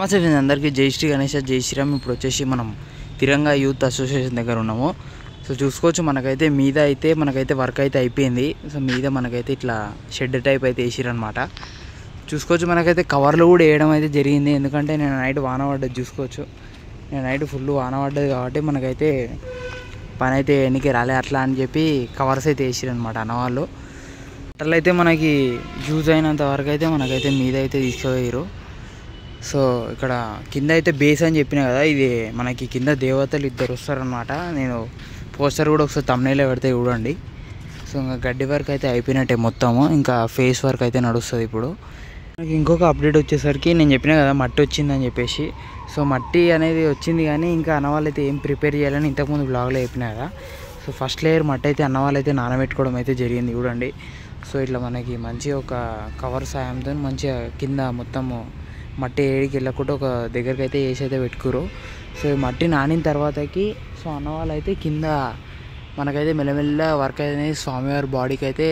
నమస్తే అందరికీ జై శ్రీ గణేష్ జై శ్రీరామ్. ఇప్పుడు వచ్చేసి మనం తిరంగా యూత్ అసోసియేషన్ దగ్గర ఉన్నాము. సో చూసుకోవచ్చు మనకైతే మీద అయితే మనకైతే వర్క్ అయితే అయిపోయింది. సో మీద మనకైతే ఇట్లా షెడ్ టైప్ అయితే వేసిరనమాట. చూసుకోవచ్చు మనకైతే కవర్లు కూడా వేయడం అయితే జరిగింది. ఎందుకంటే నేను నైట్ వాన పడ్డది చూసుకోవచ్చు. నేను నైట్ ఫుల్ వాన పడ్డది కాబట్టి మనకైతే పని అయితే ఎన్నికి రాలే అట్లా అని చెప్పి కవర్స్ అయితే వేసిరనమాట అన్నవాళ్ళు. అట్లా అయితే మనకి యూజ్ అయినంత వరకు అయితే మనకైతే మీద అయితే తీసుకుపోయారు. సో ఇక్కడ కింద అయితే బేస్ అని చెప్పినా కదా, ఇది మనకి కింద దేవతలు ఇద్దరు వస్తారనమాట. నేను పోస్టర్ కూడా ఒకసారి తమ్నైల్లో పెడితే చూడండి. సో ఇంకా గడ్డి వర్క్ అయితే అయిపోయినట్టే మొత్తము, ఇంకా ఫేస్ వర్క్ అయితే నడుస్తుంది. ఇప్పుడు నాకు ఇంకొక అప్డేట్ వచ్చేసరికి నేను చెప్పినా కదా మట్టి వచ్చిందని చెప్పేసి. సో మట్టి అనేది వచ్చింది కానీ ఇంకా అన్నవాళ్ళు అయితే ఏం ప్రిపేర్ చేయాలని ఇంతకుముందు బ్లాగ్లో చెప్పినా కదా. సో ఫస్ట్ లేయర్ మట్టి అయితే అన్నవాళ్ళు అయితే నానబెట్టుకోవడం అయితే జరిగింది చూడండి. సో ఇట్లా మనకి మంచిగా ఒక కవర్ సాయంతో మంచిగా కింద మొత్తము మట్టి ఏడికి వెళ్ళకుండా ఒక దగ్గరికి అయితే వేసి అయితే పెట్టుకురు. సో ఈ మట్టి నానిన తర్వాతకి సో అన్నవాళ్ళు అయితే కింద మనకైతే మెల్లమెల్ల వర్క్ అనేది స్వామివారి బాడీకి అయితే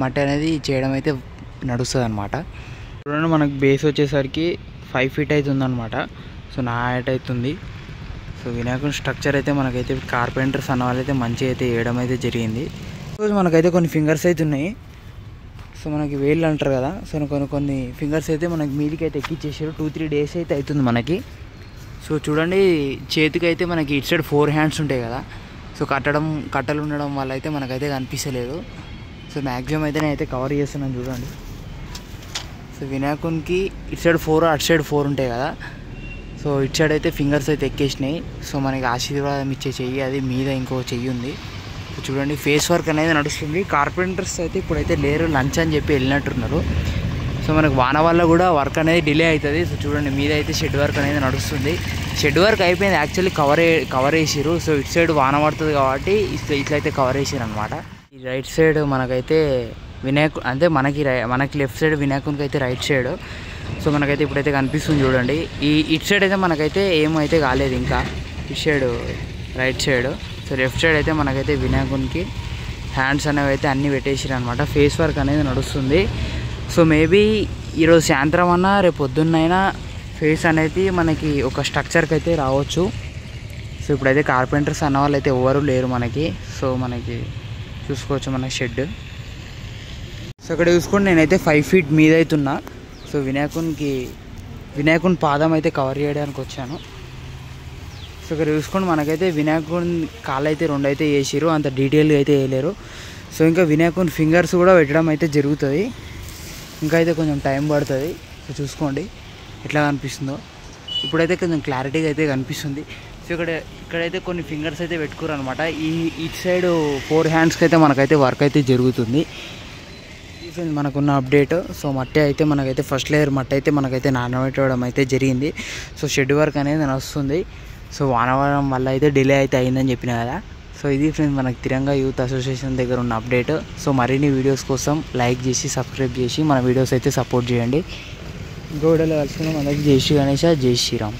మట్టి అనేది చేయడం అయితే నడుస్తుంది అనమాట. చూడండి మనకు బేస్ వచ్చేసరికి 5 feet అయితే ఉందన్నమాట. సో నా హైట్ అవుతుంది. సో వినాయకుని స్ట్రక్చర్ అయితే మనకైతే కార్పెంటర్స్ అన్న వాళ్ళు అయితే మంచిగా అయితే వేయడం అయితే జరిగింది. సో మనకైతే కొన్ని ఫింగర్స్ అయితే ఉన్నాయి. సో మనకి వేళ్ళు అంటారు కదా, సో కొన్ని ఫింగర్స్ అయితే మనకి మీదికి అయితే ఎక్కిచ్చేసారు. 2-3 days అయితే అవుతుంది మనకి. సో చూడండి చేతికి అయితే మనకి ఇటు సైడ్ 4 hands ఉంటాయి కదా. సో కట్టలు ఉండడం వల్ల అయితే మనకైతే కనిపించలేదు. సో మ్యాక్సిమం అయితే నేనైతే కవర్ చేస్తున్నాను చూడండి. సో వినాయకునికి ఇటు సైడ్ 4 అటు సైడ్ 4 ఉంటాయి కదా. సో ఇటు సైడ్ అయితే ఫింగర్స్ అయితే ఎక్కేసినాయి. సో మనకి ఆశీర్వాదం ఇచ్చే చెయ్యి అది మీద ఇంకో చెయ్యి ఉంది. చూడండి ఫేస్ వర్క్ అనేది నడుస్తుంది. కార్పెంటర్స్ అయితే ఇప్పుడైతే లేరు, లంచ్ అని చెప్పి వెళ్ళినట్టున్నారు. సో మనకు వాన వల్ల కూడా వర్క్ అనేది డిలే అవుతుంది. సో చూడండి మీద అయితే షెడ్ వర్క్ అనేది నడుస్తుంది. షెడ్ వర్క్ అయిపోయింది, యాక్చువల్లీ కవర్ వేసిరు. సో ఇటు సైడ్ వాన పడుతుంది కాబట్టి ఇట్లయితే కవర్ వేసారు అనమాట. ఈ రైట్ సైడ్ మనకైతే అంటే మనకి లెఫ్ట్ సైడ్ వినాయకునికి అయితే రైట్ సైడ్. సో మనకైతే ఇప్పుడైతే కనిపిస్తుంది చూడండి. ఇటు సైడ్ అయితే మనకైతే ఏమైతే కాలేదు ఇంకా. ఇటు side right side. So left side అయితే మనకైతే వినాయకునికి హ్యాండ్స్ అనేవి అయితే అన్నీ పెట్టేసారు అనమాట. ఫేస్ వర్క్ అనేది నడుస్తుంది. సో మేబీ ఈరోజు సాయంత్రం అన్నా రేపు పొద్దున్నైనా ఫేస్ అనేది మనకి ఒక స్ట్రక్చర్కి అయితే రావచ్చు. సో ఇప్పుడైతే కార్పెంటర్స్ అన్న వాళ్ళు అయితే ఎవరు లేరు మనకి. సో మనకి చూసుకోవచ్చు మనకి షెడ్. సో ఇక్కడ చూసుకోండి నేనైతే 5 feet మీద అవుతున్నా. సో వినాయకుని పాదం అయితే కవర్ చేయడానికి వచ్చాను. సో ఇక్కడ చూసుకోండి మనకైతే వినాయకుని కాళ్ళు అయితే 2 అయితే వేసిరు, అంత డీటెయిల్గా అయితే వేయలేరు. సో ఇంకా వినాయకుని ఫింగర్స్ కూడా పెట్టడం అయితే జరుగుతుంది. ఇంకా అయితే కొంచెం టైం పడుతుంది. సో చూసుకోండి ఎట్లా కనిపిస్తుందో. ఇప్పుడైతే కొంచెం క్లారిటీగా అయితే కనిపిస్తుంది. సో ఇక్కడైతే కొన్ని ఫింగర్స్ అయితే పెట్టుకోరు అనమాట. ఇటు సైడ్ 4 handsకి అయితే మనకైతే వర్క్ అయితే జరుగుతుంది. ఇది మనకున్న అప్డేట్. సో మట్టి అయితే మనకైతే ఫస్ట్ లేయర్ మట్టి అయితే మనకైతే నానబెట్టడం అయితే జరిగింది. సో షెడ్ వర్క్ అనేది నడుస్తుంది. సో వానవడం వల్ల అయితే డిలే అయితే అయిందని చెప్పిన కదా. సో ఇది ఫ్రెండ్స్ మనకి తిరంగా యూత్ అసోసియేషన్ దగ్గర ఉన్న అప్డేట్. సో మరిన్ని వీడియోస్ కోసం లైక్ చేసి సబ్స్క్రైబ్ చేసి మన వీడియోస్ అయితే సపోర్ట్ చేయండి. ఇంకో వీడియోలో కలుసుకున్నాం. అందరికీ జై శ్రీ గణేష, జై శ్రీరామ్.